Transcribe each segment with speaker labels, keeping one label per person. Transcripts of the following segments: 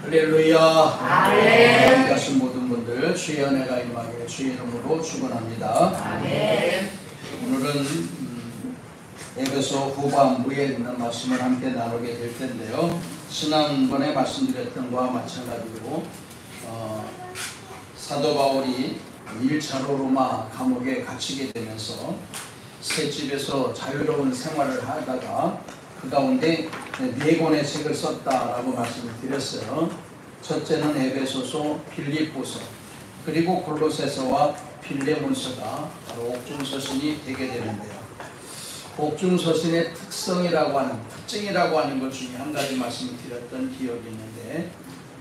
Speaker 1: 할렐루야.
Speaker 2: 아멘.
Speaker 1: 가신 모든 분들 주의 은혜가 임하기를 주의 이름으로 축원합니다.
Speaker 2: 아멘.
Speaker 1: 오늘은 에베소 후반부에 있는 말씀을 함께 나누게 될 텐데요. 지난번에 말씀드렸던 것과 마찬가지로 사도 바울이 1차로 로마 감옥에 갇히게 되면서 새 집에서 자유로운 생활을 하다가 그 가운데 4권의 책을 썼다라고 말씀을 드렸어요. 첫째는 에베소서, 필립보서, 그리고 골로새서와 필레몬서가 바로 옥중서신이 되게 되는데요. 옥중서신의 특성이라고 하는, 특징이라고 하는 것 중에 한 가지 말씀을 드렸던 기억이 있는데,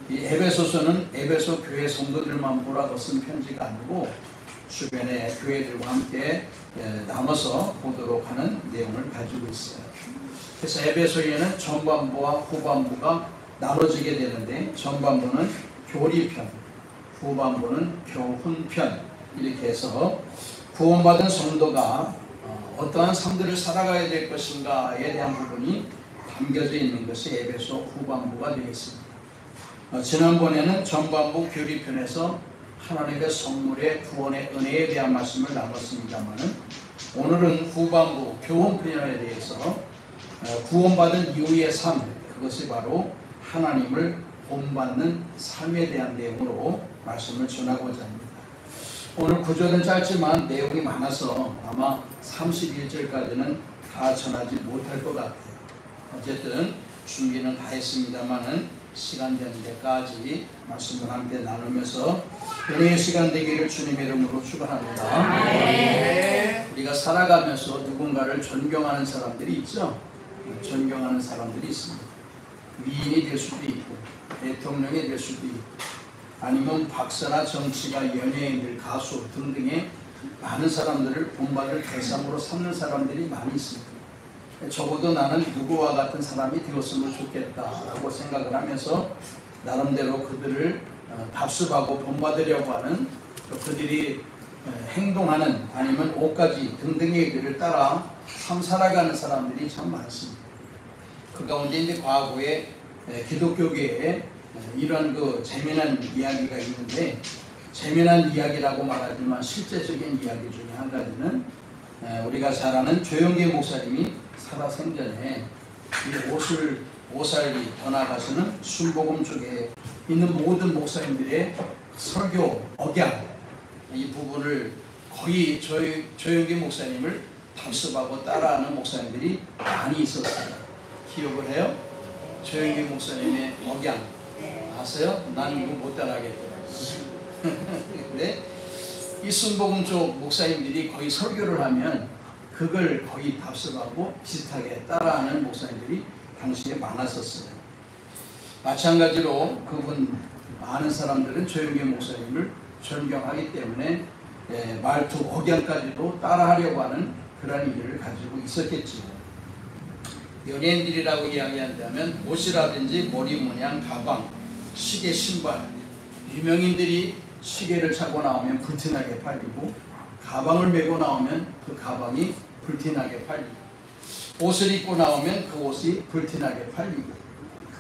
Speaker 1: 이 에베소서는 에베소 교회 성도들만 보라고 쓴 편지가 아니고 주변의 교회들과 함께 나눠서 보도록 하는 내용을 가지고 있어요. 그래서 에베소에는 전반부와 후반부가 나눠지게 되는데, 전반부는 교리편, 후반부는 교훈편, 이렇게 해서 구원받은 성도가 어떠한 삶들을 살아가야 될 것인가에 대한 부분이 담겨져 있는 것이 에베소 후반부가 되겠습니다. 지난번에는 전반부 교리편에서 하나님의 선물의 구원의 은혜에 대한 말씀을 나눴습니다만, 오늘은 후반부 교훈편에 대해서 구원받은 이후의 삶, 그것이 바로 하나님을 본받는 삶에 대한 내용으로 말씀을 전하고자 합니다. 오늘 구절은 짧지만 내용이 많아서 아마 31절까지는 다 전하지 못할 것 같아요. 어쨌든 준비는 다 했습니다만은 시간 되는 데까지 말씀을 함께 나누면서 은혜의 시간 되기를 주님의 이름으로 축원합니다.
Speaker 2: 네.
Speaker 1: 우리가 살아가면서 누군가를 존경하는 사람들이 있죠. 존경하는 사람들이 있습니다. 위인이 될 수도 있고 대통령이 될 수도 있고 아니면 박사나 정치가, 연예인들, 가수 등등의 많은 사람들을 본받을 대상으로 삼는 사람들이 많이 있습니다. 적어도 나는 누구와 같은 사람이 되었으면 좋겠다라고 생각을 하면서 나름대로 그들을 답습하고 본받으려고 하는, 그들이 행동하는 아니면 옷가지 등등의 일을 따라 삶 살아가는 사람들이 참 많습니다. 그 가운데 이제 과거에 기독교계에 이런 재미난 이야기가 있는데, 재미난 이야기라고 말하지만 실제적인 이야기 중에 한 가지는 우리가 잘 아는 조영계 목사님이 살아생전에 이 오살리 떠나가서는 순복음 쪽에 있는 모든 목사님들의 설교 억양, 이 부분을 거의 조영계 목사님을 답습하고 따라하는 목사님들이 많이 있었어요. 기억을 해요? 조영계 목사님의 억양 아세요? 난 이거 못 따라하겠더라고요. 근데 이 순복음 쪽 목사님들이 거의 설교를 하면 그걸 거의 답습하고 비슷하게 따라하는 목사님들이 당시에 많았었어요. 마찬가지로 그분 많은 사람들은 조영계 목사님을 존경하기 때문에 말투, 억양까지도 따라하려고 하는 그런 일을 가지고 있었겠지요. 연예인들이라고 이야기한다면 옷이라든지 머리 모양, 가방, 시계, 신발, 유명인들이 시계를 차고 나오면 불티나게 팔리고 가방을 메고 나오면 그 가방이 불티나게 팔리고 옷을 입고 나오면 그 옷이 불티나게 팔리고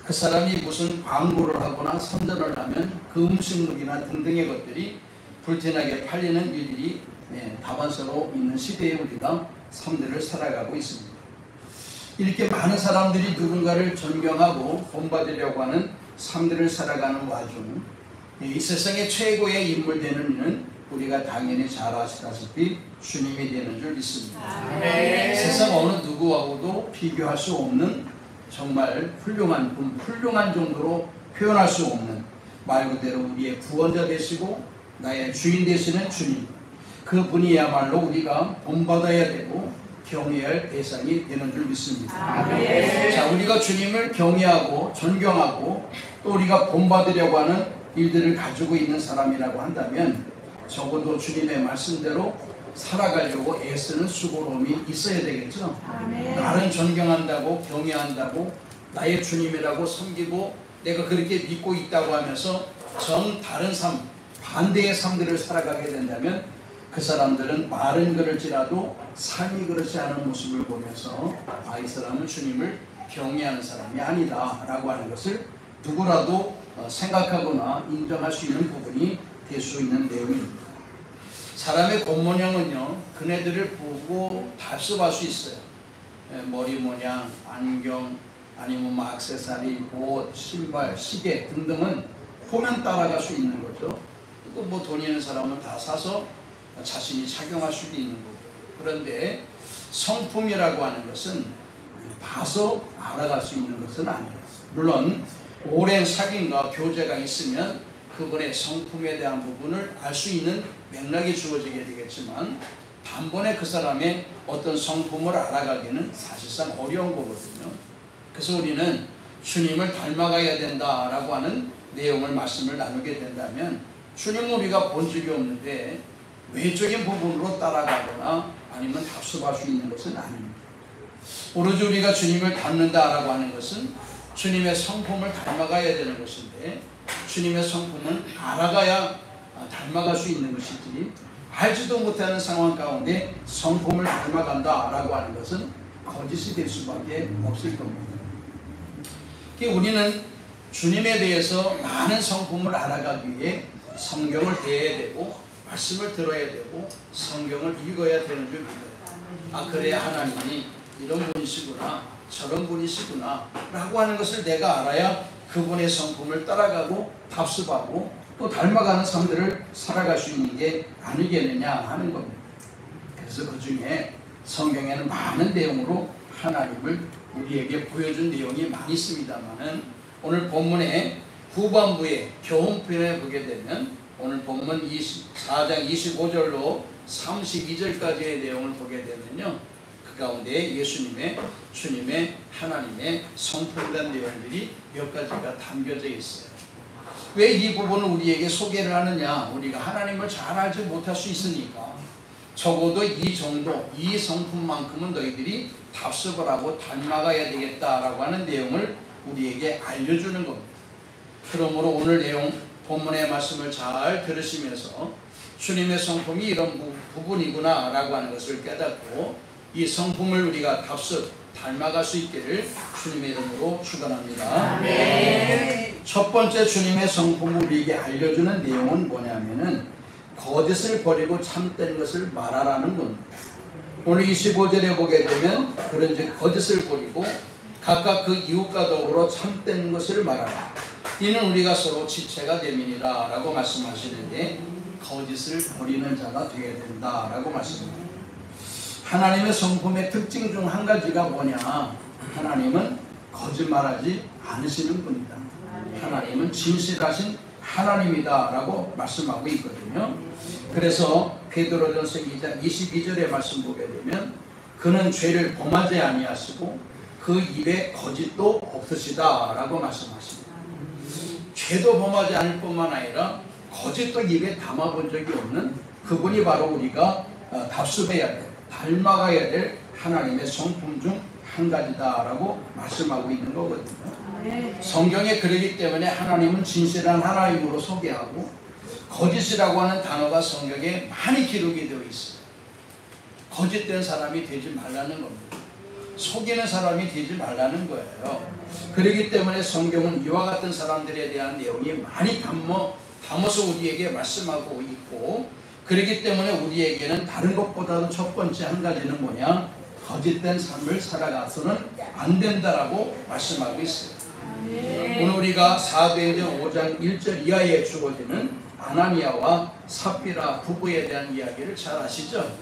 Speaker 1: 그 사람이 무슨 광고를 하거나 선전을 하면 그 음식물이나 등등의 것들이 불티나게 팔리는 일들이 다반사로 있는 시대에 우리가 삶들을 살아가고 있습니다. 이렇게 많은 사람들이 누군가를 존경하고 본받으려고 하는 삶들을 살아가는 와중, 이 세상의 최고의 인물 되는 이는 우리가 당연히 잘 아시다시피 주님이 되는 줄 믿습니다.
Speaker 2: 네.
Speaker 1: 세상 어느 누구하고도 비교할 수 없는 정말 훌륭한 정도로 표현할 수 없는, 말 그대로 우리의 구원자 되시고 나의 주인 되시는 주님, 그 분이야말로 우리가 본받아야 되고 경외할 대상이 되는 줄 믿습니다. 자, 우리가 주님을 경외하고 존경하고 또 우리가 본받으려고 하는 일들을 가지고 있는 사람이라고 한다면 적어도 주님의 말씀대로 살아가려고 애쓰는 수고로움이 있어야 되겠죠. 나를 존경한다고 경외한다고 나의 주님이라고 섬기고 내가 그렇게 믿고 있다고 하면서 정 다른 삶, 반대의 삶들을 살아가게 된다면 그 사람들은 말은 그럴지라도 삶이 그렇지 않은 모습을 보면서 이 사람은 주님을 경외하는 사람이 아니다 라고 하는 것을 누구라도 생각하거나 인정할 수 있는 부분이 될 수 있는 내용입니다. 사람의 겉모양은요, 그네들을 보고 답습할 수 있어요. 머리 모양, 안경, 아니면 뭐 액세서리, 옷, 신발, 시계 등등은 보면 따라갈 수 있는 거죠. 또 뭐 돈 있는 사람은 다 사서 자신이 착용할 수도 있는 거고. 그런데 성품이라고 하는 것은 봐서 알아갈 수 있는 것은 아니에요. 물론 오랜 사귐과 교제가 있으면 그분의 성품에 대한 부분을 알 수 있는 맥락이 주어지게 되겠지만, 단번에 그 사람의 어떤 성품을 알아가기는 사실상 어려운 거거든요. 그래서 우리는 주님을 닮아가야 된다라고 하는 내용을 말씀을 나누게 된다면, 주님은 우리가 본 적이 없는데 외적인 부분으로 따라가거나 아니면 답습할 수 있는 것은 아닙니다. 오로지 우리가 주님을 닮는다라고 하는 것은 주님의 성품을 닮아가야 되는 것인데, 주님의 성품은 알아가야 닮아갈 수 있는 것이지, 알지도 못하는 상황 가운데 성품을 닮아간다라고 하는 것은 거짓이 될 수밖에 없을 겁니다. 우리는 주님에 대해서 많은 성품을 알아가기 위해 성경을 대해야 되고 말씀을 들어야 되고 성경을 읽어야 되는 줄 믿어요. 그래야 하나님이 이런 분이시구나, 저런 분이시구나 라고 하는 것을 내가 알아야 그분의 성품을 따라가고 답습하고 또 닮아가는 삶들을 살아갈 수 있는 게 아니겠느냐 하는 겁니다. 그래서 그 중에 성경에는 많은 내용으로 하나님을 우리에게 보여준 내용이 많이 있습니다만은, 오늘 본문의 후반부에 교훈편에 보게 되면, 오늘 본문 4장 25절로 32절까지의 내용을 보게 되면요, 그 가운데 예수님의, 주님의, 하나님의 성품에 대한 내용들이 몇 가지가 담겨져 있어요. 왜 이 부분을 우리에게 소개를 하느냐? 우리가 하나님을 잘 알지 못할 수 있으니까 적어도 이 정도, 이 성품만큼은 너희들이 답습을 하고 닮아가야 되겠다라고 하는 내용을 우리에게 알려주는 겁니다. 그러므로 오늘 내용 본문의 말씀을 잘 들으시면서 주님의 성품이 이런 부분이구나 라고 하는 것을 깨닫고 이 성품을 우리가 답습, 닮아갈 수 있기를 주님의 이름으로 축원합니다.
Speaker 2: 아멘.
Speaker 1: 첫 번째 주님의 성품을 우리에게 알려주는 내용은 뭐냐면은 거짓을 버리고 참된 것을 말하라는 겁니다. 오늘 25절에 보게 되면 그런즉 거짓을 버리고 각각 그 이웃과 더불어 참된 것을 말하라. 이는 우리가 서로 지체가 됨이니라 라고 말씀하시는데, 거짓을 버리는 자가 되어야 된다 라고 말씀합니다. 하나님의 성품의 특징 중 한 가지가 뭐냐? 하나님은 거짓말하지 않으시는 분이다. 하나님은 진실하신 하나님이다 라고 말씀하고 있거든요. 그래서 베드로전서 2장 22절의 말씀 보게 되면, 그는 죄를 범하지 아니하시고 그 입에 거짓도 없으시다 라고 말씀하십니다. 죄도 범하지 않을 뿐만 아니라 거짓도 입에 담아본 적이 없는 그분이 바로 우리가 답습해야 될, 닮아가야 될 하나님의 성품 중 한 가지다라고 말씀하고 있는 거거든요. 성경에 그러기 때문에 하나님은 진실한 하나님으로 소개하고, 거짓이라고 하는 단어가 성경에 많이 기록이 되어 있어요. 거짓된 사람이 되지 말라는 겁니다. 속이는 사람이 되지 말라는 거예요. 그렇기 때문에 성경은 이와 같은 사람들에 대한 내용이 많이 담아서 우리에게 말씀하고 있고, 그렇기 때문에 우리에게는 다른 것보다도 첫 번째 한 가지는 뭐냐? 거짓된 삶을 살아가서는 안 된다라고 말씀하고 있어요. 오늘 우리가 사도행전 5장 1절 이하에 주어지는 아나니아와 삽비라 부부에 대한 이야기를 잘 아시죠?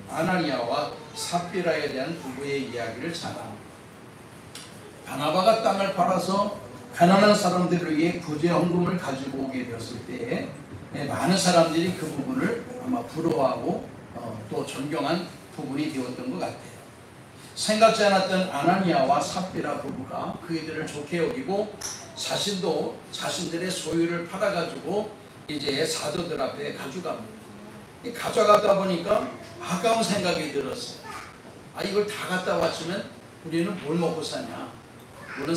Speaker 1: 아나니아와 삽비라에 대한 부부의 이야기를 잘 압니다. 바나바가 땅을 팔아서 가난한 사람들을 위해 구제헌금을 가지고 오게 되었을 때 많은 사람들이 그 부분을 아마 부러워하고 또 존경한 부분이 되었던 것 같아요. 생각지 않았던 아나니아와 삽비라 부부가 그이들을 좋게 여기고 자신도 자신들의 소유를 팔아가지고 이제 사도들 앞에 가져갑니다. 가져가다 보니까 아까운 생각이 들었어요. 이걸 다 갖다 바치면 우리는 뭘 먹고 사냐? 물론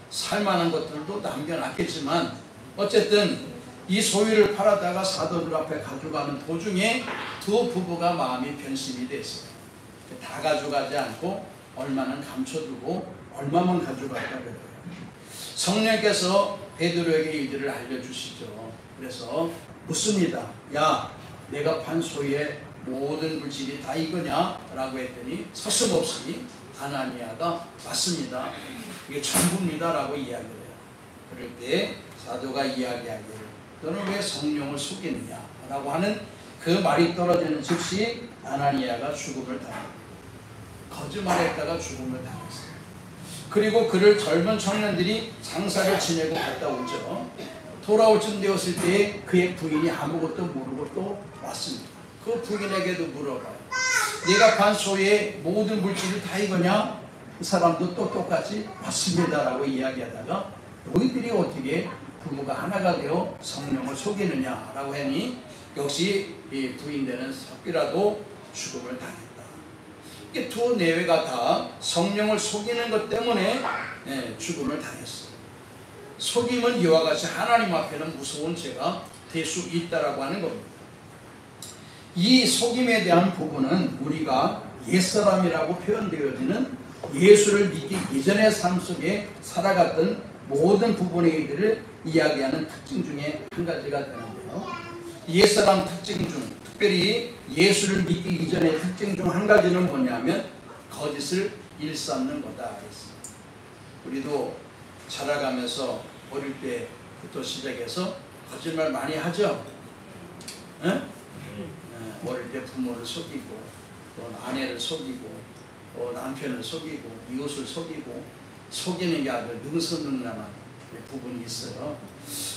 Speaker 1: 살만한 것들도 남겨놨겠지만 어쨌든 이 소유를 팔아다가 사도들 앞에 가져가는 도중에 두 부부가 마음이 변심이 됐어요. 다 가져가지 않고 얼마는 감춰두고 얼마만 가져갔다 그래요. 성령께서 베드로에게 이들을 알려주시죠. 그래서 묻습니다. 야, 내가 판 소의 모든 물질이 다 이거냐? 라고 했더니 서슴없이 아나니아가 맞습니다, 이게 전부입니다 라고 이야기를 해요. 그럴 때 사도가 이야기하기를 너는 왜 성령을 속이느냐? 라고 하는 그 말이 떨어지는 즉시 아나니아가 죽음을 당합니다. 거짓말했다가 죽음을 당했어요. 그리고 그를 젊은 청년들이 장사를 지내고 갔다 오죠. 돌아올 쯤 되었을 때 그의 부인이 아무것도 모르고 또 왔습니다. 그 부인에게도 물어봐요. 네가 판 소의 모든 물질이 다 이거냐? 그 사람도 또 똑같이 맞습니다 라고 이야기하다가 너희들이 어떻게 부부가 하나가 되어 성령을 속이느냐 라고 하니 역시 이 부인되는 섭비라도 죽음을 당했다. 이게 두 내외가 다 성령을 속이는 것 때문에 죽음을 당했어요. 속임은 이와 같이 하나님 앞에는 무서운 죄가 될 수 있다라고 하는 겁니다. 이 속임에 대한 부분은 우리가 옛사람이라고 표현되어지는 예수를 믿기 이전의 삶 속에 살아갔던 모든 부분의 이들을 이야기하는 특징 중에 한 가지가 되는데요. 옛사람 특징 중 특별히 예수를 믿기 이전의 특징 중 한 가지는 뭐냐면 거짓을 일삼는 거다 했습니다. 우리도 자라가면서 어릴 때부터 시작해서 거짓말 많이 하죠. 응? 어릴 때 부모를 속이고 또 아내를 속이고 또 남편을 속이고 이웃을 속이고 속이는 게 아주 능수능란한 부분이 있어요.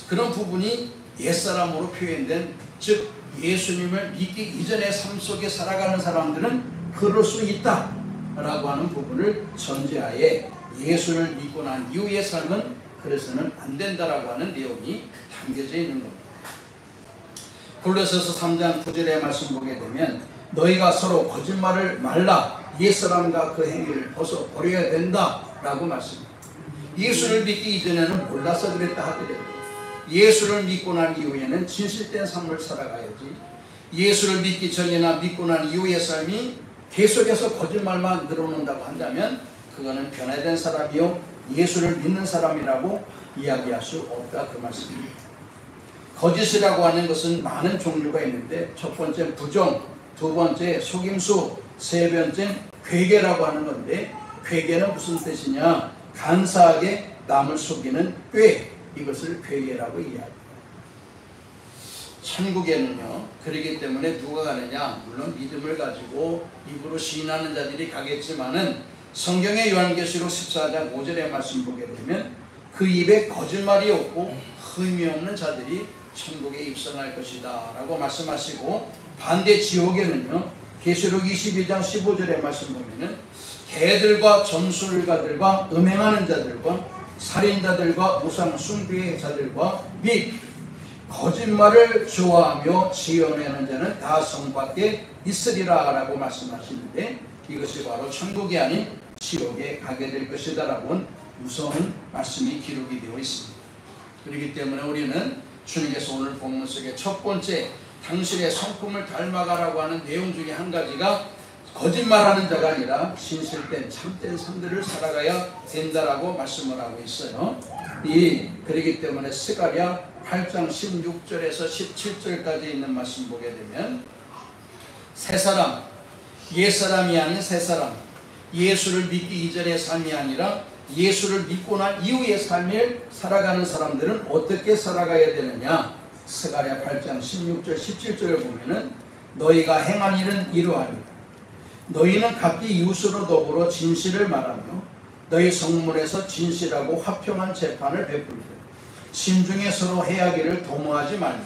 Speaker 1: 그런 부분이 옛사람으로 표현된, 즉 예수님을 믿기 이전의 삶 속에 살아가는 사람들은 그럴 수 있다라고 하는 부분을 전제하에 예수를 믿고 난 이후의 삶은 그래서는 안 된다라고 하는 내용이 담겨져 있는 겁니다. 골로새서 3장 9절의 말씀 보게 되면 너희가 서로 거짓말을 말라, 옛사람과 그 행위를 벗어버려야 된다라고 말씀합니다. 예수를 믿기 이전에는 몰라서 그랬다 하더라도 예수를 믿고 난 이후에는 진실된 삶을 살아가야지, 예수를 믿기 전이나 믿고 난 이후의 삶이 계속해서 거짓말만 늘어놓는다고 한다면 그거는 변화된 사람이요 예수를 믿는 사람이라고 이야기할 수 없다, 그 말씀입니다. 거짓이라고 하는 것은 많은 종류가 있는데 첫 번째 부정, 두 번째 속임수, 세 번째 괴계라고 하는 건데, 괴계는 무슨 뜻이냐? 간사하게 남을 속이는 꾀, 이것을 괴계라고 이야기합니다. 천국에는요, 그렇기 때문에 누가 가느냐? 물론 믿음을 가지고 입으로 시인하는 자들이 가겠지만은 성경의 요한계시록 14장 5절의 말씀 보게 되면 그 입에 거짓말이 없고 흠이 없는 자들이 천국에 입성할 것이다 라고 말씀하시고, 반대 지옥에는요 계시록 22장 15절의 말씀 보면은 개들과 점술가들과 음행하는 자들과 살인자들과 우상 숭배의 자들과 및 거짓말을 좋아하며 지어내는 자는 다 성밖에 있으리라 라고 말씀하시는데, 이것이 바로 천국이 아닌 지옥에 가게 될 것이다 라고 무서운 말씀이 기록이 되어 있습니다. 그렇기 때문에 우리는 주님께서 오늘 본문 속에 첫 번째 당신의 성품을 닮아가라고 하는 내용 중에 한 가지가 거짓말하는 자가 아니라 진실된 참된 삶들을 살아가야 된다라고 말씀을 하고 있어요. 그렇기 때문에 스가랴 8장 16절에서 17절까지 있는 말씀 보게 되면 새 사람, 옛사람이 아닌 새 사람, 예수를 믿기 이전의 삶이 아니라 예수를 믿고 난 이후의 삶을 살아가는 사람들은 어떻게 살아가야 되느냐? 스가랴 8장 16절 17절을 보면은 너희가 행한 일은 이러하니 너희는 각기 이웃으로 더불어 진실을 말하며 너희 성문에서 진실하고 화평한 재판을 베풀되 심중에 서로 해하기를 도모하지 말며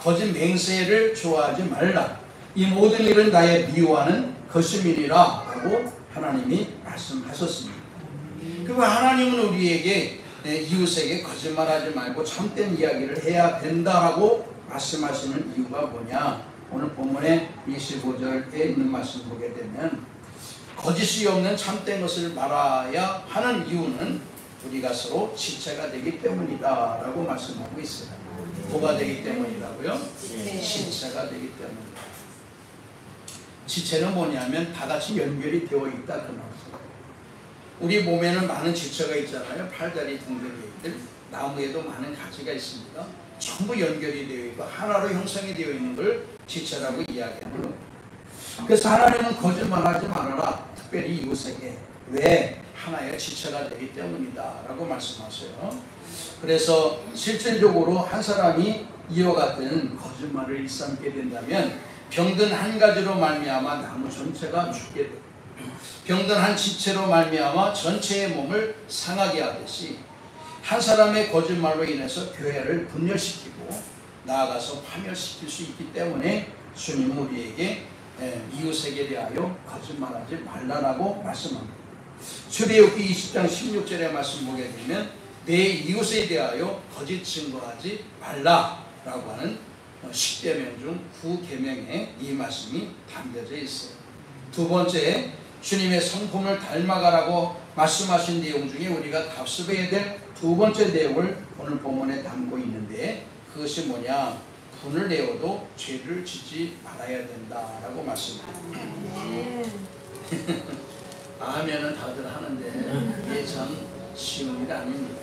Speaker 1: 거짓 맹세를 좋아하지 말라. 이 모든 일은 나의 미워하는 것임이니라 라고 하나님이 말씀하셨습니다. 그리고 하나님은 우리에게 이웃에게 거짓말하지 말고 참된 이야기를 해야 된다라고 말씀하시는 이유가 뭐냐? 오늘 본문의 25절에 있는 말씀 보게 되면 거짓이 없는 참된 것을 말해야 하는 이유는 우리가 서로 지체가 되기 때문이다 라고 말씀하고 있어요. 뭐가 되기 때문이라고요? 지체가 되기 때문이다. 지체는 뭐냐면 다 같이 연결이 되어 있다 그 말이에요. 우리 몸에는 많은 지체가 있잖아요. 팔다리 등등이들, 나무에도 많은 가지가 있습니다. 전부 연결이 되어 있고 하나로 형성이 되어 있는 걸 지체라고 이야기하는 거예요. 그래서 하나님은 거짓말하지 말아라. 특별히 이웃에게. 왜? 하나의 지체가 되기 때문이다 라고 말씀하세요. 그래서 실질적으로 한 사람이 이와 같은 거짓말을 일삼게 된다면 병든 한 가지로 말미암아 나무 전체가 죽게 됩니다. 병든 한 지체로 말미암아 전체의 몸을 상하게 하듯이 한 사람의 거짓말로 인해서 교회를 분열시키고 나아가서 파멸시킬 수 있기 때문에 주님은 우리에게 이웃에게 대하여 거짓말하지 말라라고 말씀합니다. 출애굽기 20장 16절의 말씀 보게 되면 내 이웃에 대하여 거짓 증거하지 말라라고 하는 10계명 중 9계명에 이 말씀이 담겨져 있어요. 두 번째, 주님의 성품을 닮아가라고 말씀하신 내용 중에 우리가 답습해야 될 두 번째 내용을 오늘 본문에 담고 있는데 그것이 뭐냐? 분을 내어도 죄를 짓지 말아야 된다라고 말씀합니다. 아멘은 다들 하는데 이게 참 쉬운 일 아닙니다.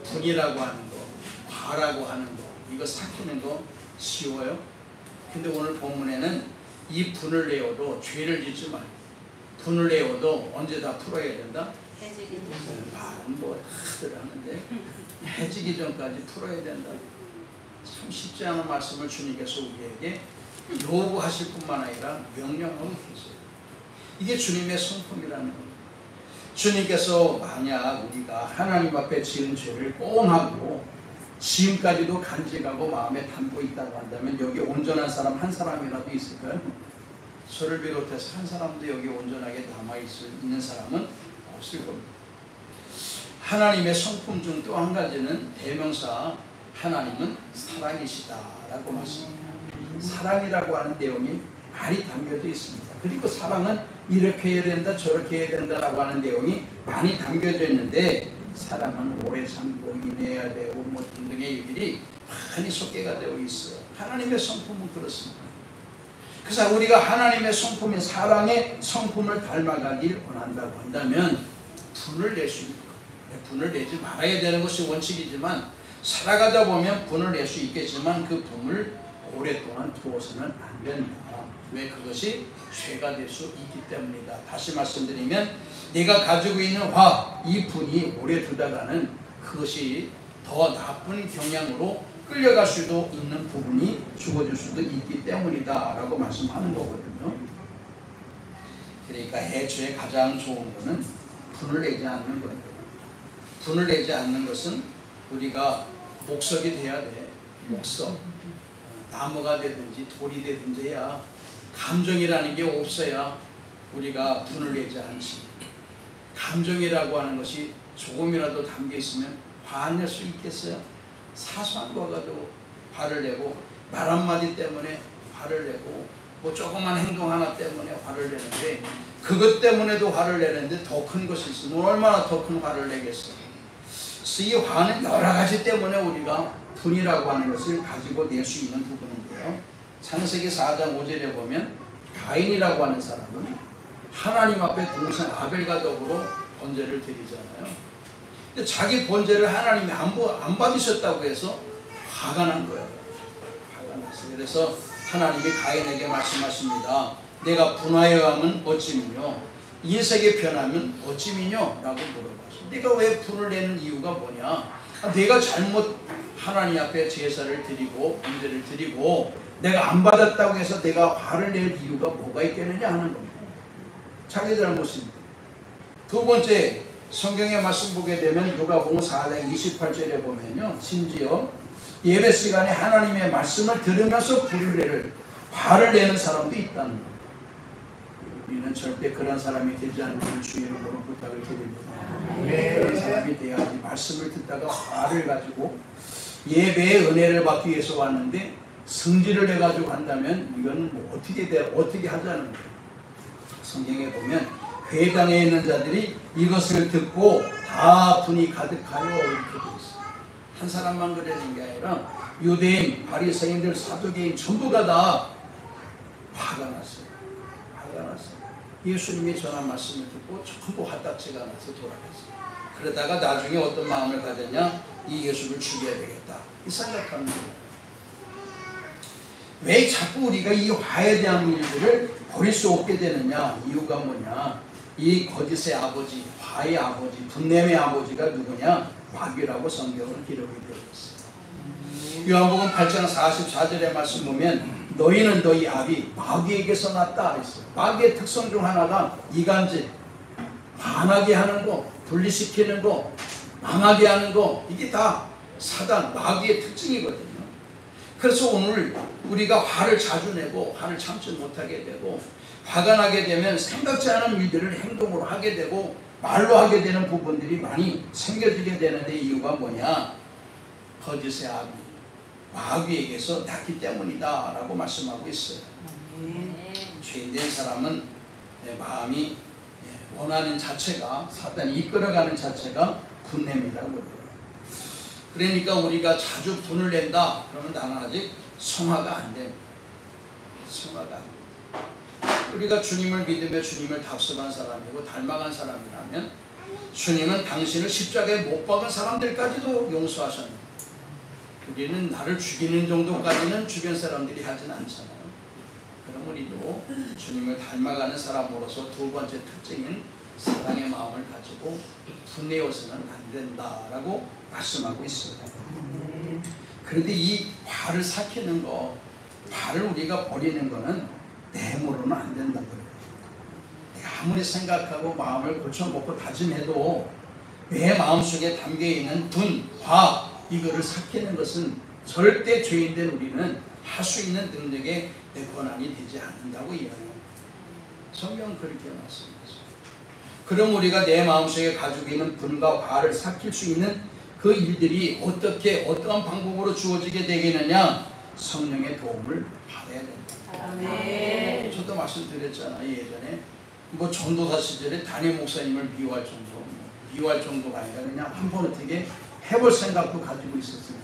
Speaker 1: 분이라고 하는 거, 화라고 하는 거, 이거 삭히는 거 쉬워요? 근데 오늘 본문에는 이 분을 내어도 죄를 짓지 말고, 분을 내어도 언제 다 풀어야 된다? 말은 뭐 다들 하는데 해지기 전까지 풀어야 된다. 참 쉽지 않은 말씀을 주님께서 우리에게 요구하실 뿐만 아니라 명령하고 계세요. 이게 주님의 성품이라는 겁니다. 주님께서 만약 우리가 하나님 앞에 지은 죄를 꽁하고 지금까지도 간직하고 마음에 담고 있다고 한다면 여기 온전한 사람 한 사람이라도 있을까요? 저를 비롯해서 한 사람도 여기 온전하게 남아있는 사람은 없을 겁니다. 하나님의 성품 중 또 한 가지는 대명사 하나님은 사랑이시다라고 말씀합니다. 사랑이라고 하는 내용이 많이 담겨져 있습니다. 그리고 사랑은 이렇게 해야 된다 저렇게 해야 된다라고 하는 내용이 많이 담겨져 있는데 사랑은 오래 참고 인내해야 되고 뭐 등등의 일들이 많이 속개가 되어 있어요. 하나님의 성품은 그렇습니다. 그래서 우리가 하나님의 성품인 사랑의 성품을 닮아가길 원한다고 한다면 분을 낼 수 있고 분을 내지 말아야 되는 것이 원칙이지만 살아가다 보면 분을 낼 수 있겠지만 그 분을 오랫동안 두어서는 안 된다. 왜? 그것이 죄가 될 수 있기 때문이다. 다시 말씀드리면 내가 가지고 있는 화, 이 분이 오래 두다가는 그것이 더 나쁜 경향으로 끌려갈 수도 있는 부분이 죽어질 수도 있기 때문이다 라고 말씀하는 거거든요. 그러니까 애초에 가장 좋은 것은 분을 내지 않는 거예요. 분을 내지 않는 것은 우리가 목석이 돼야 돼. 목석. 나무가 되든지 돌이 되든지 해야 감정이라는 게 없어야 우리가 분을 내지 않지. 감정이라고 하는 것이 조금이라도 담겨 있으면 화 안 낼 수 있겠어요? 사소한 거 가지고 화를 내고 말 한마디 때문에 화를 내고 뭐 조그만 행동 하나 때문에 화를 내는데 그것 때문에도 화를 내는데 더 큰 것이 있으면 얼마나 더 큰 화를 내겠어요? 그래서 이 화는 여러 가지 때문에 우리가 분이라고 하는 것을 가지고 낼 수 있는 부분인데요. 창세기 4장 5절에 보면 가인이라고 하는 사람은 하나님 앞에 동생 아벨과 더불어 번제를 드리잖아요. 근데 자기 번제를 하나님이 안 받으셨다고 해서 화가 난 거예요. 화가 났어요. 그래서 하나님이 가인에게 말씀하십니다. 내가 분하여 함은 어찌미뇨 인색에 변하면 어찌미뇨? 라고 물어봤어요. 내가 왜 분을 내는 이유가 뭐냐? 내가 잘못 하나님 앞에 제사를 드리고 번제를 드리고 내가 안 받았다고 해서 내가 화를 낼 이유가 뭐가 있겠느냐 하는 겁니다. 자기 잘못입니다. 두 번째, 성경의 말씀 보게 되면 누가복음 4장 28절에 보면요, 심지어 예배 시간에 하나님의 말씀을 들으면서 화를 내는 사람도 있다는 거예요. 우리는 절대 그런 사람이 되지 않는 주의 이름으로 부탁을 드립니다. 그런 사람이 돼야지. 말씀을 듣다가 화를 가지고 예배의 은혜를 받기 위해서 왔는데 성질을 해가지고 간다면 이건 뭐 어떻게 하자는 거예요. 성경에 보면 회당에 있는 자들이 이것을 듣고 다 분이 가득하여 이렇게 되어 있어요. 한 사람만 그러는 게 아니라 유대인, 바리새인들, 사두개인 전부가 다 화가 났어요. 화가 났어요. 예수님이 전한 말씀을 듣고 전부 화딱지가 나서 돌아갔어요. 그러다가 나중에 어떤 마음을 가졌냐? 이 예수를 죽여야 되겠다 이 생각하는 거예요. 왜 자꾸 우리가 이 화에 대한 일들을 버릴 수 없게 되느냐? 이유가 뭐냐? 이 거짓의 아버지, 화의 아버지, 분냄의 아버지가 누구냐? 마귀라고 성경은 기록이 되어 있어요. 요한복음 8장 44절의 말씀 보면 너희는 너희 아비 마귀에게서 났다 그랬어요. 마귀의 특성 중 하나가 이간질, 반하게 하는 거, 분리시키는 거, 망하게 하는 거, 이게 다 사단, 마귀의 특징이거든요. 그래서 오늘 우리가 화를 자주 내고 화를 참지 못하게 되고 화가 나게 되면 생각지 않은 일들을 행동으로 하게 되고 말로 하게 되는 부분들이 많이 생겨지게 되는데 이유가 뭐냐? 거짓의 아비, 마귀에게서 났기 때문이다 라고 말씀하고 있어요. 죄인된 사람은 내 마음이 원하는 자체가 사단이 이끌어가는 자체가 분냄이라고 그래요. 그러니까 우리가 자주 분을 낸다 그러면 나는 아직 성화가 안 됩니다. 성화가 안 됩니다. 우리가 주님을 믿으며 주님을 답습한 사람이고 닮아간 사람이라면 주님은 당신을 십자가에 못 박은 사람들까지도 용서하셨는데 우리는 나를 죽이는 정도까지는 주변 사람들이 하진 않잖아요. 그럼 우리도 주님을 닮아가는 사람으로서 두 번째 특징인 사랑의 마음을 가지고 분내어서는 안 된다라고 말씀하고 있어요. 그런데 이 화를 삭히는 거, 화를 우리가 버리는 거는 내모로는 안 된다고 그래요. 내가 아무리 생각하고 마음을 고쳐먹고 다짐해도 내 마음속에 담겨있는 분, 화 이거를 삭히는 것은 절대 죄인된 우리는 할 수 있는 능력의 내 권한이 되지 않는다고 이야기해요. 성경은 그렇게 말씀하셨어요. 그럼 우리가 내 마음속에 가지고 있는 분과 화를 삭힐 수 있는 그 일들이 어떻게 어떠한 방법으로 주어지게 되겠느냐? 성령의 도움을 받아야 된다.
Speaker 2: 아멘.
Speaker 1: 저도 말씀드렸잖아요. 예전에 뭐 전도사 시절에 담임 목사님을 미워할 정도, 미워할 정도가 아니라 그냥 한번 어떻게 해볼 생각도 가지고 있었어요.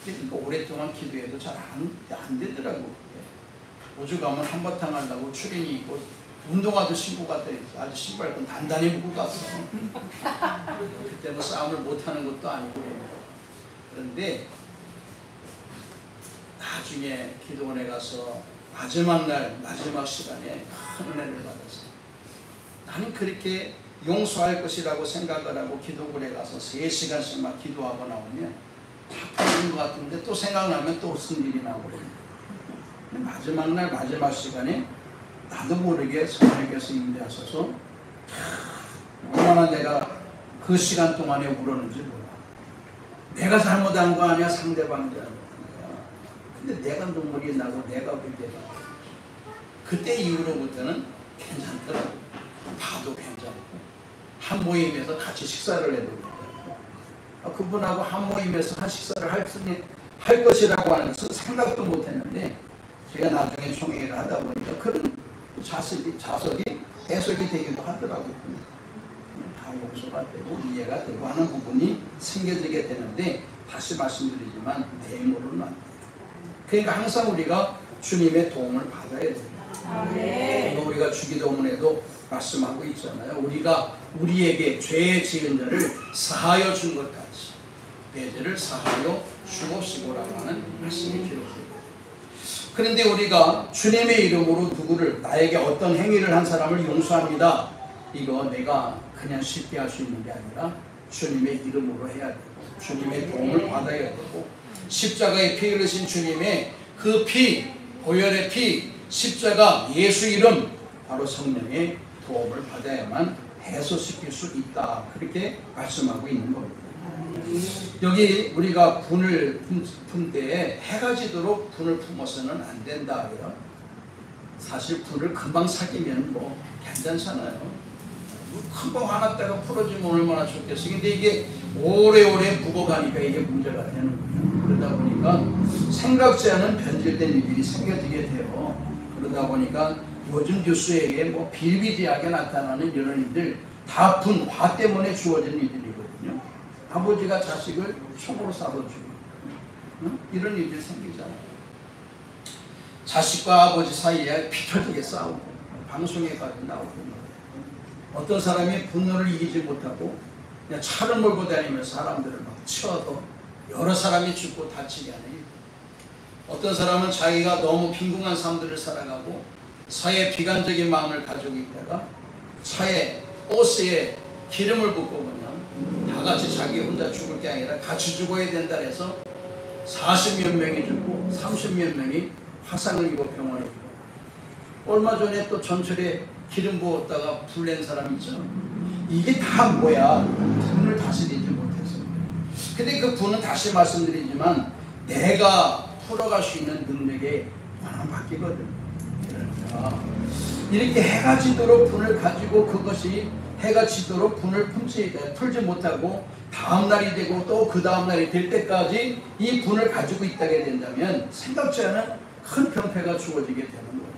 Speaker 1: 그러니까 오랫동안 기도해도 잘 안 되더라고. 오죽하면 한바탕 하려고 추린이 있고 운동화도 신고 갔다 했어. 아주 신발끈 단단히 묶고 갔어. 그때 뭐 싸움을 못하는 것도 아니고. 그런데 나중에 기도원에 가서 마지막 날, 마지막 시간에 큰 은혜를 받았어요. 나는 그렇게 용서할 것이라고 생각을 하고 기도원에 가서 3시간씩 막 기도하고 나오면 다 풀린 것 같은데 또 생각나면 또 무슨 일이 나오고 그래요. 마지막 날, 마지막 시간에 나도 모르게 성령께서 임재하셔서 얼마나 내가 그 시간 동안에 울었는지 몰라. 내가 잘못한 거 아니야, 상대방이 잘못한 거야. 근데 내가 눈물이 나고 내가 그게 그때 이후로부터는 괜찮더라고. 봐도 괜찮고 한 모임에서 같이 식사를 해도 그분하고 한 모임에서 한 식사를 할 것이라고 하는 것은 생각도 못했는데 제가 나중에 총회를 하다 보니까 그런 자석이 해석이 되기도 하더라고요. 다 용서가 되고 이해가 되고 하는 부분이 생겨지게 되는데 다시 말씀드리지만 내용으로는 안 돼요. 그러니까 항상 우리가 주님의 도움을 받아야 됩니다. 우리가 주기도문에도 말씀하고 있잖아요. 우리가 우리에게 죄 지은 자를 사하여 준 것 같이 내 죄를 사하여 주옵시고라고 하는 말씀이 기록됩니다. 그런데 우리가 주님의 이름으로 누구를 나에게 어떤 행위를 한 사람을 용서합니다. 이거 내가 그냥 쉽게 할 수 있는 게 아니라 주님의 이름으로 해야 되고 주님의 도움을 받아야 되고 십자가에 피 흘리신 주님의 그 피, 보혈의 피, 십자가 예수 이름 바로 성령의 도움을 받아야만 해소시킬 수 있다. 그렇게 말씀하고 있는 겁니다. 여기 우리가 분을 품 때에 해가 지도록 분을 품어서는 안 된다. 사실 분을 금방 삭이면 뭐 괜찮잖아요. 금방 화났다가 풀어지면 얼마나 좋겠어. 근데 이게 오래오래 묵어가니까 이게 문제가 되는 거예요. 그러다 보니까 생각지 않은 변질된 일들이 생겨지게 돼요. 그러다 보니까 요즘 뉴스에게 뭐 비일비재하게 나타나는 이런 일들 다 분, 화 때문에 주어진 일들이거든요. 아버지가 자식을 총으로 쏴서 죽이고 이런 일들이 생기잖아요. 자식과 아버지 사이에 피 터지게 싸우고 방송에까지 나오거든요. 어떤 사람이 분노를 이기지 못하고 그냥 차를 몰고 다니면서 사람들을 막 치어도 여러 사람이 죽고 다치게 하는 일. 어떤 사람은 자기가 너무 빈궁한 삶들을 살아가고 차에 비관적인 마음을 가지고 있다가 차에 버스에 기름을 붓고 그냥 다 같이 자기 혼자 죽을 게 아니라 같이 죽어야 된다 해서 40몇 명이 죽고 30몇 명이 화상을 입어 병원에 있고, 얼마 전에 또 전철에 기름 부었다가 불낸 사람이 있죠. 이게 다 뭐야? 분을 다스리지 못해서. 근데 그 분은 다시 말씀드리지만 내가 풀어갈 수 있는 능력에 관한 바뀌거든. 그러니까 이렇게 해가 지도록 분을 가지고 그것이 해가 지도록 분을 풀지 못하고 다음날이 되고 또 그 다음날이 될 때까지 이 분을 가지고 있다게 된다면 생각지 않은 큰 병폐가 주어지게 되는 거예요.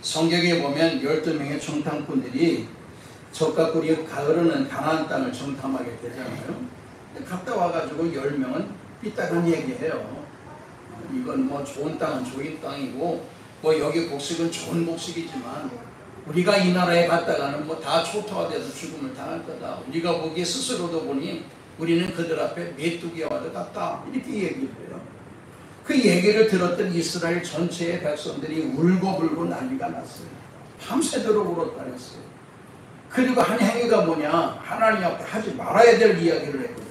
Speaker 1: 성경에 보면 12명의 정탐꾼들이 적과 꿀이 가르는 가나안 땅을 정탐하게 되잖아요. 근데 갔다 와가지고 10명은 삐딱한 얘기해요. 이건 뭐 좋은 땅은 좋은 땅이고 뭐 여기 곡식은 좋은 곡식이지만 우리가 이 나라에 갔다가는 뭐 다 초토화 돼서 죽음을 당할 거다. 우리가 보기에 스스로도 보니 우리는 그들 앞에 메뚜기와도 같다. 이렇게 얘기를 해요. 그 얘기를 들었던 이스라엘 전체의 백성들이 울고불고 난리가 났어요. 밤새도록 울었다랬어요. 그리고 한 행위가 뭐냐, 하나님 앞에 하지 말아야 될 이야기를 했거든요.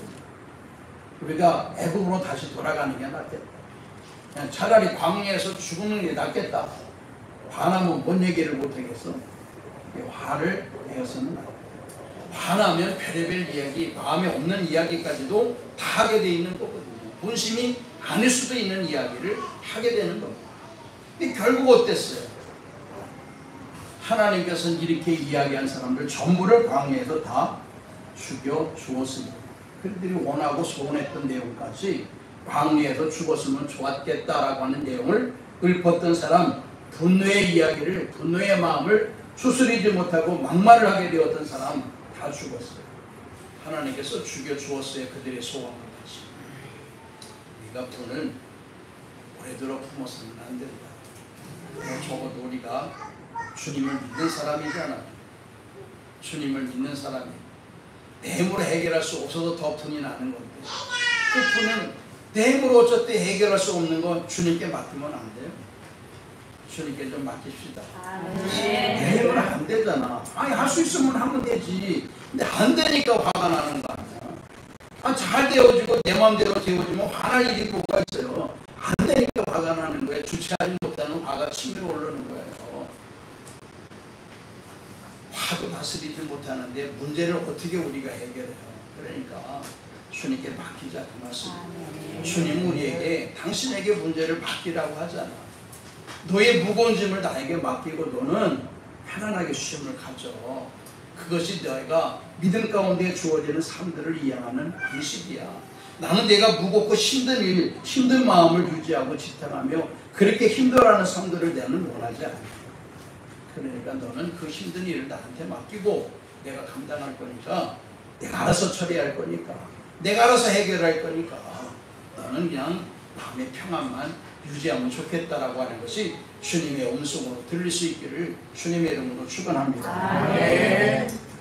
Speaker 1: 우리가 애국으로 다시 돌아가는 게 낫겠다. 그냥 차라리 광야에서 죽는 게 낫겠다. 화나면 뭔 얘기를 못하겠어? 화를 내어서는 안 돼. 화나면 별의별 이야기, 마음에 없는 이야기까지도 다 하게 돼 있는 거거든요. 본심이 아닐 수도 있는 이야기를 하게 되는 겁니다. 근데 결국 어땠어요? 하나님께서는 이렇게 이야기한 사람들 전부를 광야에서 다 죽여 주었습니다. 그들이 원하고 소원했던 내용까지 광야에서 죽었으면 좋았겠다라고 하는 내용을 읊었던 사람, 분노의 이야기를, 분노의 마음을 추스리지 못하고 막말을 하게 되었던 사람 다 죽었어요. 하나님께서 죽여 주었어요. 그들의 소원을 다시. 우리가 분을 오래도록 품었으면 안 된다. 적어도 우리가 주님을 믿는 사람이잖아. 주님을 믿는 사람이 내 힘으로 해결할 수 없어서 더 분이 나는 건데, 그 분은 내 힘으로 어쨌든 해결할 수 없는 건 주님께 맡기면 안 돼요. 주님께 좀 맡깁시다. 내 힘으로 안 되잖아. 아니 할 수 있으면 하면 되지. 근데 안 되니까 화가 나는 거 아니야. 아, 잘 되어지고 내 마음대로 되어지면 화날 일이 뭐가 있어요. 안 되니까 화가 나는 거예요. 주체하지 못하는 화가 치밀어 오르는 거예요. 화도 다스리지 못하는데 문제를 어떻게 우리가 해결해요? 그러니까 주님께 맡기자 그 말씀입니다. 주님 우리에게 당신에게 문제를 맡기라고 하잖아. 너의 무거운 짐을 나에게 맡기고 너는 편안하게 쉼을 가져. 그것이 너희가 믿음 가운데 주어지는 삶들을 이해하는 방식이야. 나는 내가 무겁고 힘든 일, 힘든 마음을 유지하고 지탱하며 그렇게 힘들어하는 삶들을 나는 원하지 않아. 그러니까 너는 그 힘든 일을 나한테 맡기고 내가 감당할 거니까, 내가 알아서 처리할 거니까, 내가 알아서 해결할 거니까 너는 그냥 마음의 평안만 유지하면 좋겠다라고 하는 것이 주님의 음성으로 들릴 수 있기를 주님의 이름으로 축원합니다.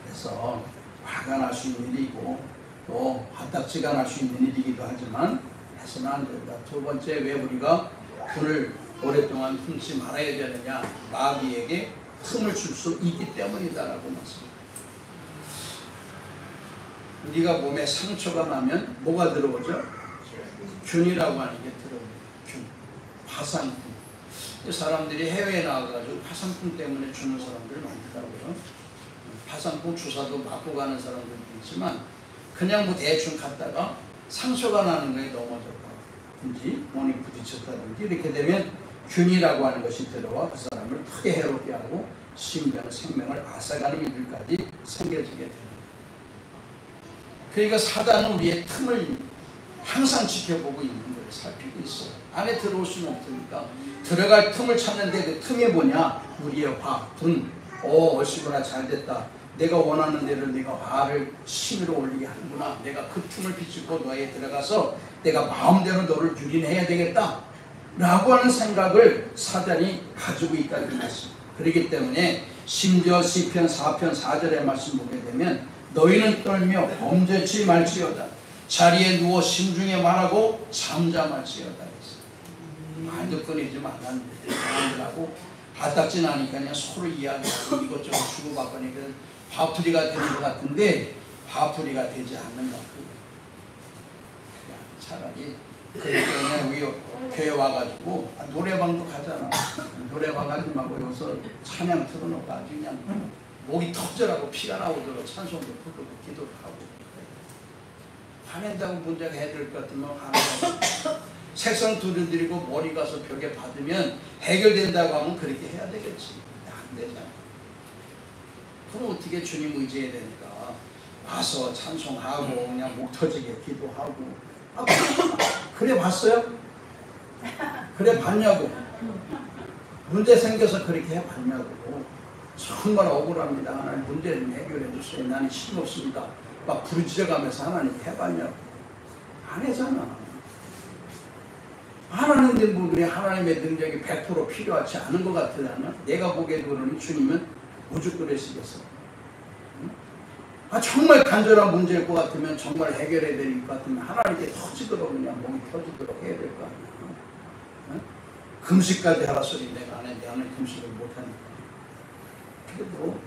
Speaker 1: 그래서 화가 날 수 있는 일이고 또 화딱지가 날 수 있는 일이기도 하지만 해서는 안 된다. 두 번째, 왜 우리가 분을 오랫동안 품지 말아야 되느냐, 마귀에게 틈을 줄 수 있기 때문이다라고 말씀합니다. 우리가 몸에 상처가 나면 뭐가 들어오죠? 균이라고 하는 게 들어옵니다. 균, 화상균. 사람들이 해외에 나와가지고 화상균 때문에 죽는 사람들이 많더라고요. 화상균 주사도 맞고 가는 사람들도 있지만 그냥 뭐 대충 갔다가 상처가 나는 거에 넘어졌다든지 몸이 부딪혔다든지 이렇게 되면 균이라고 하는 것이 들어와 그 사람을 크게 해롭게 하고 심지어는 생명을 앗아가는 일들까지 생겨지게 됩니다. 그러니까 사단은 우리의 틈을 항상 지켜보고 있는 거예요. 살피고 있어요. 안에 들어올 수는 없으니까 들어갈 틈을 찾는데 그 틈이 뭐냐? 우리의 화, 분. 얼씨구나 잘됐다. 내가 원하는 대로 네가 화를 심으로 올리게 하는구나. 내가 그 틈을 비추고 너에 들어가서 내가 마음대로 너를 유린해야 되겠다 라고 하는 생각을 사단이 가지고 있다는 말씀. 그렇기 때문에 심지어 시편 4편 4절의 말씀 보게 되면 너희는 떨며 범죄치 말지어다. 자리에 누워 심중에 말하고 잠잠할지어다. 말도 꺼내지 말라는데 사람들하고 바닥지 나니까 그냥 서로 이야기하고 이것저것 주고받고 하니까 화풀이가 되는 것 같은데 화풀이가 되지 않는 것 같고 차라리 그냥 우리 교회 와가지고 노래방도 가잖아. 노래방 가지 말고 여기서 찬양 틀어놓고 아주 그냥 목이 터져라고 피가 나오도록 찬송도 부르고 기도를 하고 화낸다고 문제가 해결될 것 같으면 화낸다고 색상 두드리고 머리 가서 벽에 받으면 해결된다고 하면 그렇게 해야 되겠지. 안 되잖아. 그럼 어떻게 주님 의지해야 되니까 와서 찬송하고 그냥 목 터지게 기도하고 그래 봤어요? 그래 봤냐고. 문제 생겨서 그렇게 해봤냐고. 정말 억울합니다. 하나님 문제를 해결해 주세요. 나는 힘 없습니다. 막 부르짖어가면서 하나님 해봤냐고. 안 해잖아. 하나님인데 뭐 그래 하나님의 능력이 100% 필요하지 않은 것 같으면 내가 보기에도 그러니 주님은 오죽 그러시겠어. 정말 간절한 문제일 것 같으면 정말 해결해야 될 것 같으면 하나님께 터지도록 그냥 몸이 터지도록 해야 될 거 아니야. 금식까지 하라 소리 내가 안 했는데 나는 금식을 못하니까. 그래도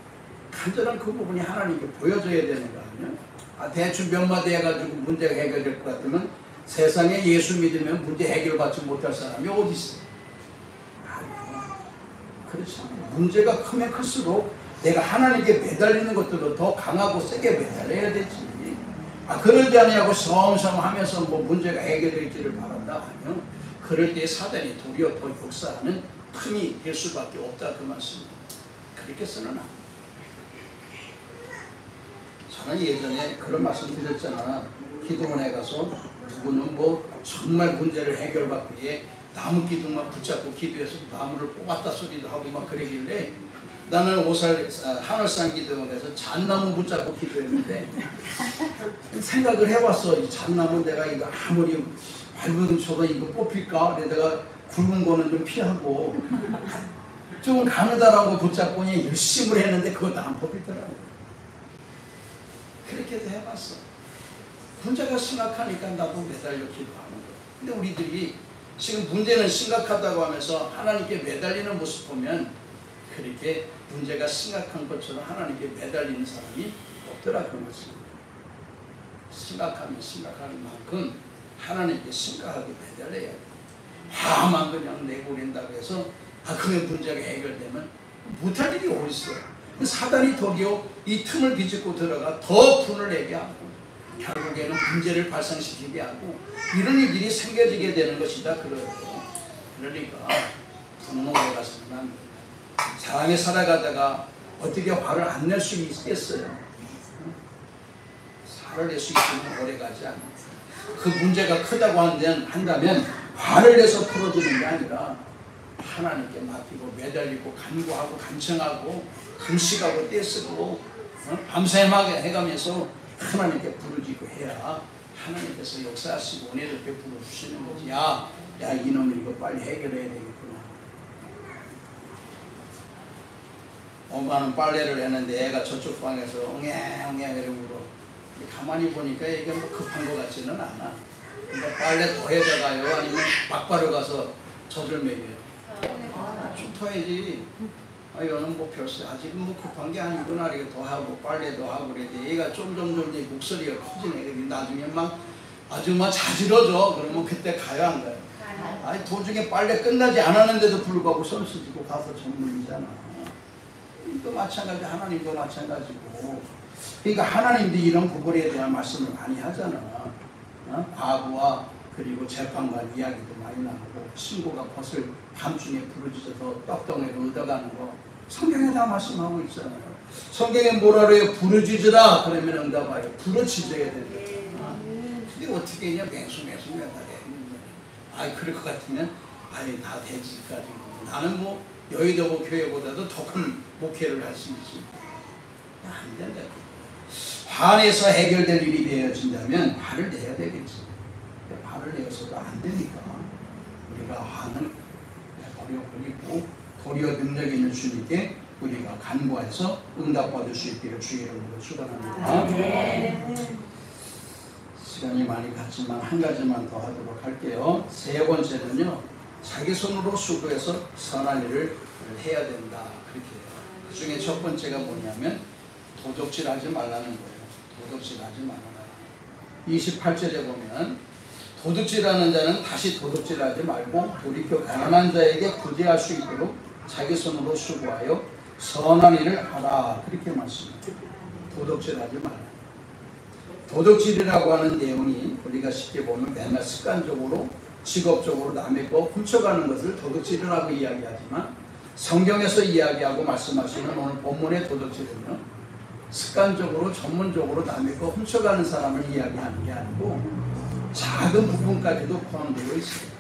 Speaker 1: 간절한 그 부분이 하나님께 보여줘야 되는 거 아니야. 대충 몇마디 해가지고 문제가 해결될 것 같으면 세상에 예수 믿으면 문제 해결받지 못할 사람이 어디 있어? 그렇지 않아요. 문제가 크면 클수록 내가 하나님께 매달리는 것들로 더 강하고 세게 매달려야 되지. 그러지 않냐고 섬섬하면서 뭐 문제가 해결될지를 바란다 하면 그럴 때 사단이 도리어 더 역사하는 틈이 될 수밖에 없다 그 말씀입니다. 그렇게 쓰는 저는 예전에 그런 말씀 드렸잖아. 기도원에 가서 누구는 뭐 정말 문제를 해결받기 위해 나무 기둥만 붙잡고 기도해서 나무를 뽑았다 소리도 하고 막 그러길래 나는 하늘산 기도원에서 잣나무 붙잡고 기도했는데 생각을 해봤어. 이 잣나무 내가 이거 아무리 밟은 쳐도 이거 뽑힐까? 내가 굵은 거는 좀 피하고 좀 가느다라고 붙잡고 그냥 열심히 했는데 그것도 안 뽑히더라고. 그렇게도 해봤어. 문제가 심각하니까 나도 매달려 기도하는 거야. 근데 우리들이 지금 문제는 심각하다고 하면서 하나님께 매달리는 모습 보면 그렇게 문제가 심각한 것처럼 하나님께 매달리는 사람이 없더라 그 말씀. 심각하면 심각한 만큼 하나님께 심각하게 매달려야 돼. 화만 그냥 내버린다고 해서 그게 문제가 해결되면 못할 일이 어디 있어. 사단이 도리어 이 틈을 비집고 들어가 더 분을 내게 하고 결국에는 문제를 발생시키게 하고 이런 일들이 생겨지게 되는 것이다. 그러니까 분노에 가서는 안 됩니다. 사랑에 살아가다가 어떻게 화를 안 낼 수 있겠어요? 화를 낼 수 있으면 오래 가지 않아요. 그 문제가 크다고 한다면 화를 내서 풀어주는 게 아니라 하나님께 맡기고 매달리고 간구하고 간청하고 금식하고 떼쓰고 밤샘하게 해가면서 하나님께 부르짖고 해야 하나님께서 역사하시고 은혜를 베풀어 주시는 거지. 야 이놈이 이거 빨리 해결해야 되겠구나. 엄마는 빨래를 했는데 애가 저쪽 방에서 엉엉 그래 울어. 가만히 보니까 이게 뭐 급한 것 같지는 않아. 근데 빨래 더 해줘가요? 아니면 막바로 가서 젖을 먹여요? 좀 터야지. 이거는 뭐 별세 아직은 뭐 급한 게 아니구나. 이렇게 더 하고 빨래도 하고 그래도 얘가 점점 목소리가 커지네. 나중에 막 아주 막 자지러져. 그러면 그때 가요 안 가요? 도중에 빨래 끝나지 않았는데도 불구하고 손수지고 가서 전문이잖아. 또 마찬가지 하나님도 마찬가지고. 그러니까 하나님도 이런 부분에 대한 말씀을 많이 하잖아. 과부와 그리고 재판관 이야기도 많이 나오고 친구가 벗을 밤중에 부르짖어서 떡덩이를 얻어가는 거 성경에 다 말씀하고 있잖아요. 성경에 뭐라 그래요? 부르짖으라 그러면 응답하여 부르짖어야 된다. 근데 어떻게 했냐? 맹수맹수 매달려. 그럴 것 같으면 다 되지까지 나는 뭐 여의도 교회보다도 더 큰 목회를 할 수 있지. 안 된다. 화내서 해결될 일이 되어진다면 화를 내야 되겠지. 화를 내서도 안 되니까 우리가 화는 버려버리고 도리어 능력 있는 주님께 우리가 간구해서 응답받을 수 있기를 주의 이름으로 축원합니다. 시간이 많이 갔지만 한 가지만 더 하도록 할게요. 세 번째는요, 자기 손으로 수고해서 선한 일을 해야 된다. 그렇게 해요. 그 중에 첫 번째가 뭐냐면 도둑질하지 말라는 거예요. 도둑질하지 말아라. 28절에 보면 도둑질하는 자는 다시 도둑질하지 말고 돌이켜 가난한 자에게 구제할 수 있도록 자기 손으로 수고하여 선한 일을 하라. 그렇게 말씀합니다. 도둑질하지 말라. 도둑질이라고 하는 내용이 우리가 쉽게 보면 맨날 습관적으로 직업적으로 남의 거 훔쳐가는 것을 도둑질이라고 이야기하지만 성경에서 이야기하고 말씀하시는 오늘 본문의 도둑질은요, 습관적으로 전문적으로 남의 거 훔쳐가는 사람을 이야기하는 게 아니고 작은 부분까지도 포함되어 있습니다.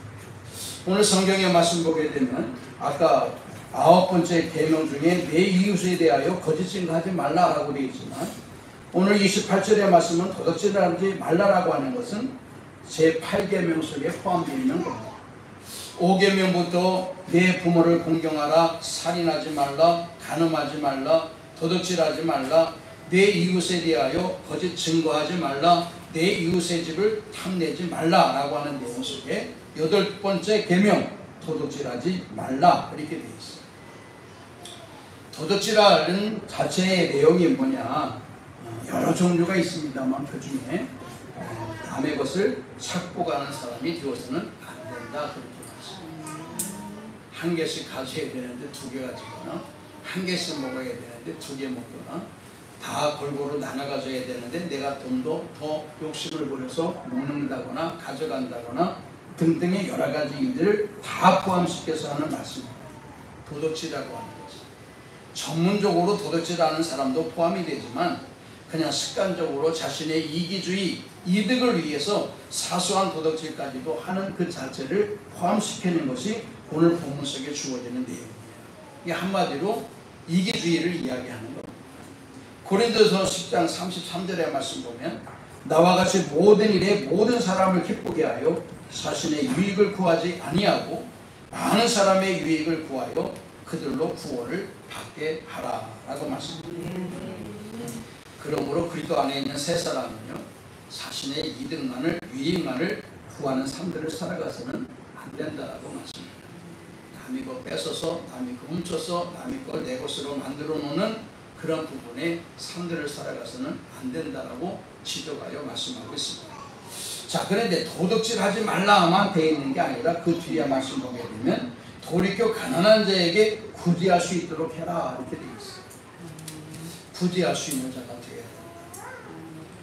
Speaker 1: 오늘 성경의 말씀 보게 되면 아까 9번째 계명 중에 내 이웃에 대하여 거짓 증거하지 말라라고 되어 있지만 오늘 28절의 말씀은 도둑질하지 말라라고 하는 것은 제8계명 속에 포함되어 있는 겁니다. 5계명부터 내 부모를 공경하라, 살인하지 말라, 간음하지 말라, 도둑질하지 말라, 내 이웃에 대하여 거짓 증거하지 말라, 내 이웃의 집을 탐내지 말라라고 하는 내용 속에 8번째 계명 도둑질하지 말라 이렇게 되어 있어요. 도둑질하는 자체의 내용이 뭐냐, 여러 종류가 있습니다만 그 중에 남의 것을 찾고 가는 사람이 되어서는 안 된다 그렇게 말씀합니다. 한 개씩 가져야 되는데 2개 가지거나 한 개씩 먹어야 되는데 2개 먹거나 다 골고루 나눠 가져야 되는데 내가 좀더 더 욕심을 부려서 먹는다거나 가져간다거나 등등의 여러 가지 일들을 다 포함시켜서 하는 말씀입니다. 도둑질이라고 하는 거죠. 전문적으로 도둑질하는 사람도 포함이 되지만 그냥 습관적으로 자신의 이기주의, 이득을 위해서 사소한 도둑질까지도 하는 그 자체를 포함시키는 것이 오늘 본문 속에 주어지는 내용입니다. 이게 한마디로 이기주의를 이야기하는 겁니다. 고린도서 10장 33절의 말씀 보면 나와 같이 모든 일에 모든 사람을 기쁘게 하여 자신의 유익을 구하지 아니하고 많은 사람의 유익을 구하여 그들로 구원을 받게 하라 라고 말씀드립니다. 그러므로 그리스도 안에 있는 새 사람은요, 자신의 이득만을, 유익만을 구하는 삶들을 살아가서는 안 된다라고 말씀합니다. 남의 것 뺏어서, 남의 것 훔쳐서, 남의 걸 내 것으로 만들어 놓는 그런 부분의 삶들을 살아가서는 안 된다라고 지적하여 말씀하고 있습니다. 자, 그런데 도둑질하지 말라만 되어 있는 게 아니라 그 뒤에 말씀 보게 되면 돌이켜 가난한 자에게 구제할 수 있도록 해라 이렇게 되어 있어요. 구제할 수 있는 자가 되어야 됩니다.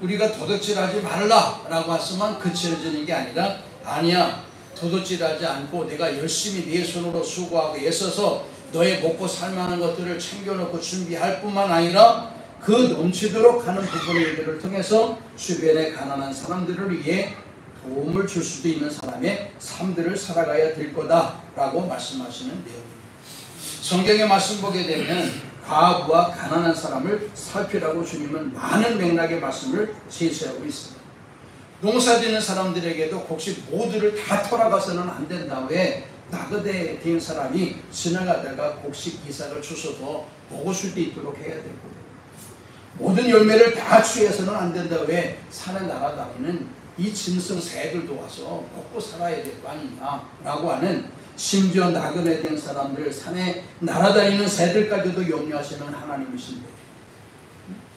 Speaker 1: 우리가 도둑질하지 말라라고 했으면 그쳐지는 게 아니라 아니야, 도둑질하지 않고 내가 열심히 내 손으로 수고하고 애써서 너의 먹고 살만한 것들을 챙겨놓고 준비할 뿐만 아니라 그 넘치도록 하는 부분의 일들을 통해서 주변의 가난한 사람들을 위해 도움을 줄 수도 있는 사람의 삶들을 살아가야 될 거다라고 말씀하시는 내용입니다. 성경의 말씀 보게 되면 과부와 가난한 사람을 살피라고 주님은 많은 맥락의 말씀을 제시하고 있습니다. 농사 짓는 사람들에게도 혹시 모두를 다 털어가서는 안 된다. 왜? 나그네 된 사람이 지나가다가 곡식 이삭을 주워서 먹을 수도 있도록 해야 되고, 모든 열매를 다 취해서는 안 된다. 왜? 산에 날아다니는 이 짐승 새들도 와서 먹고 살아야 될 거 아니냐 라고 하는, 심지어 나그네 된 사람들, 산에 날아다니는 새들까지도 염려하시는 하나님이신데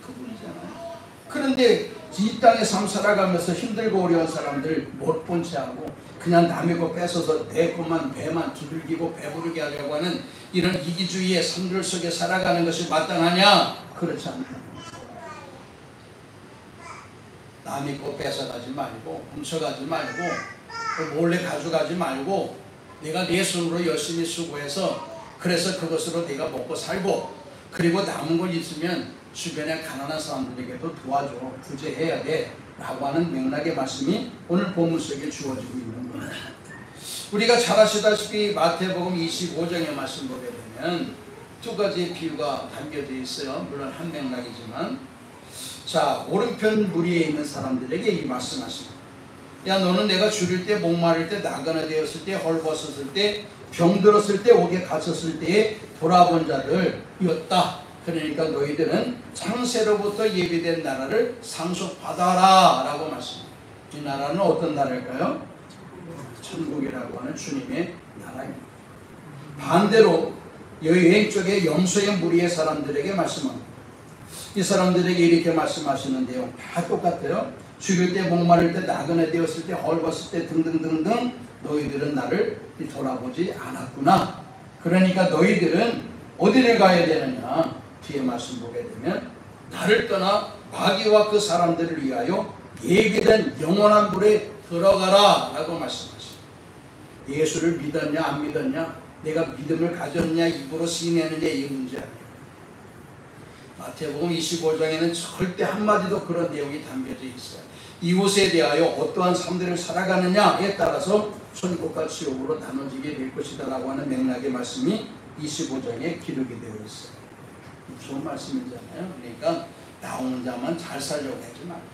Speaker 1: 그분이잖아요. 그런데 이 땅에 삶 살아가면서 힘들고 어려운 사람들 못 본 채 하고 그냥 남의 거 뺏어서 내 것만 배만 두들기고 배부르게 하려고 하는 이런 이기주의의 삶들 속에 살아가는 것이 마땅하냐? 그렇지 않다. 남의 거 뺏어가지 말고 훔쳐가지 말고 몰래 가져가지 말고 내가 내 손으로 열심히 수고해서 그래서 그것으로 내가 먹고 살고, 그리고 남은 것 있으면 주변에 가난한 사람들에게도 도와줘, 구제해야 돼 라고 하는 맥락의 말씀이 오늘 본문 속에 주어지고 있는 겁니다. 우리가 잘 아시다시피 마태복음 25장의 말씀 보게 되면 두 가지 비유가 담겨져 있어요. 물론 한 맥락이지만, 자, 오른편 무리에 있는 사람들에게 이 말씀하십니다. 야, 너는 내가 줄일 때, 목마를 때, 나그네 되었을 때, 헐벗었을 때, 병들었을 때 옥에 갇혔을 때에 돌아본 자들이었다. 그러니까 너희들은 창세로부터 예비된 나라를 상속받아라 라고 말씀합니다. 이 나라는 어떤 나라일까요? 천국이라고 하는 주님의 나라입니다. 반대로 여행 쪽에 염소의 무리의 사람들에게 말씀합니다. 이 사람들에게 이렇게 말씀하시는데요, 다 똑같아요. 죽일 때, 목마를 때, 나그네 되었을 때, 헐벗을 때 등등등등 너희들은 나를 돌아보지 않았구나. 그러니까 너희들은 어디를 가야 되느냐, 뒤에 말씀 보게 되면 나를 떠나 마귀와 그 사람들을 위하여 예비된 영원한 불에 들어가라 라고 말씀하십니다. 예수를 믿었냐 안 믿었냐, 내가 믿음을 가졌냐 입으로 시인했느냐 이 문제 아니에요. 마태복음 25장에는 절대 한마디도 그런 내용이 담겨져 있어요. 이웃에 대하여 어떠한 삶들을 살아가느냐에 따라서 천국과 지옥으로 나눠지게 될 것이다 라고 하는 맥락의 말씀이 25장에 기록이 되어 있어요. 무슨 말씀이잖아요. 그러니까 나 혼자만 잘 살려고 하지 말고,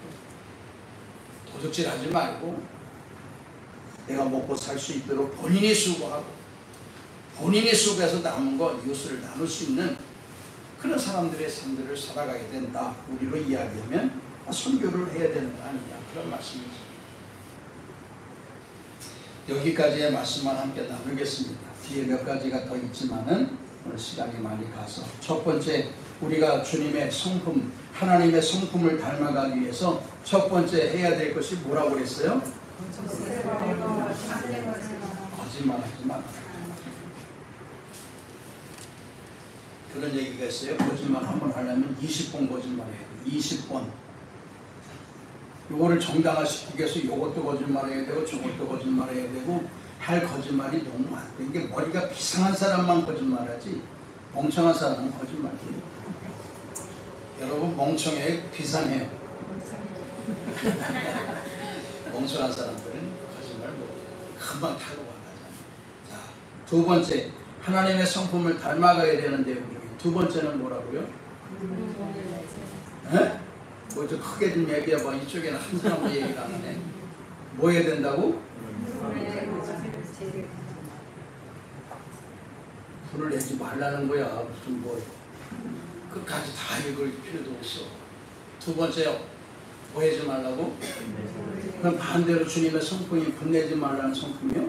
Speaker 1: 도둑질 하지 말고, 내가 먹고 살 수 있도록 본인이 수고하고 본인이 수고해서 남은 거 이웃을 나눌 수 있는 그런 사람들의 삶들을 살아가게 된다. 우리로 이야기하면 선교를 해야 되는 거 아니냐, 그런 말씀이죠. 여기까지의 말씀만 함께 나누겠습니다. 뒤에 몇 가지가 더 있지만은 오늘 시간이 많이 가서, 첫 번째, 우리가 주님의 성품, 하나님의 성품을 닮아가기 위해서 첫 번째 해야 될 것이 뭐라고 그랬어요? 거짓말하지 마. 그런 얘기가 있어요. 거짓말 한번 하려면 20번 거짓말해야 돼요. 20번. 요거를 정당화시키기 위해서 요것도 거짓말해야 되고 저것도 거짓말해야 되고, 할 거짓말이 너무 많고, 이게 머리가 비상한 사람만 거짓말하지 멍청한 사람은 거짓말해요. 여러분 멍청해요? 비상해요? 멍청한 사람들은 거짓말 못해요. 금방 타고 가잖아요. 자, 두 번째, 하나님의 성품을 닮아가야 되는데 두 번째는 뭐라고요? 네? 뭐 좀 크게 좀 얘기해봐. 이쪽에는 한 사람도 얘기가 안 하네. 뭐 해야 된다고? 손을 내지 말라는 거야. 무슨 뭐 끝까지 다 읽을 필요도 없어. 두 번째, 뭐 하지 말라고? 그럼 반대로 주님의 성품이 분내지 말라는 성품이요?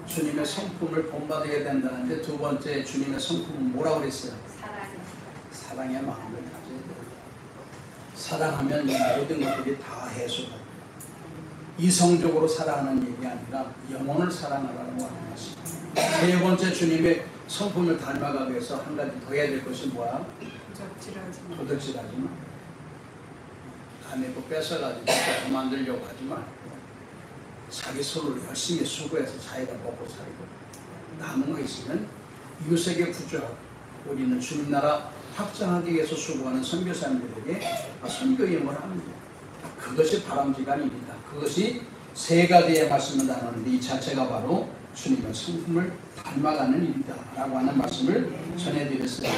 Speaker 1: 주님의 성품을 본받아야 된다는데 두 번째 주님의 성품은 뭐라고 그랬어요? 사랑의 마음을 가져야 돼요. 사랑하면 이 모든 것들이 다 해소돼요. 이성적으로 사랑하는 얘기 아니라 영혼을 사랑하라는 말씀입니다. 세 번째, 주님의 성품을 닮아가기 위해서 한 가지 더 해야 될 것이 뭐야? 도둑질하지 마. 남의 거 뺏어가지고 그만두려고 하지 마. 자기 손으로 열심히 수고해서 자기가 먹고 살고, 남은 거 있으면 이웃에게 부조하고, 우리는 주님 나라 확장하기 위해서 수고하는 선교사님들에게 선교임을 하는 거예요. 그것이 바람직한 일이다. 그것이 세 가지의 말씀을 나누는데 이 자체가 바로 주님의 성품을 닮아가는 일이다 라고 하는 말씀을 전해드렸습니다.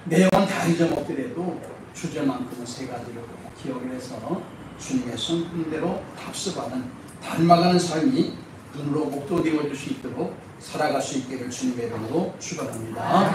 Speaker 1: 내용은 다 잊어먹더라도 주제만큼은 세 가지로 기억을 해서 주님의 성품대로 답습하는, 닮아가는 삶이 눈으로 목도되어 줄 수 있도록 살아갈 수 있기를 주님의 이름으로 축원합니다.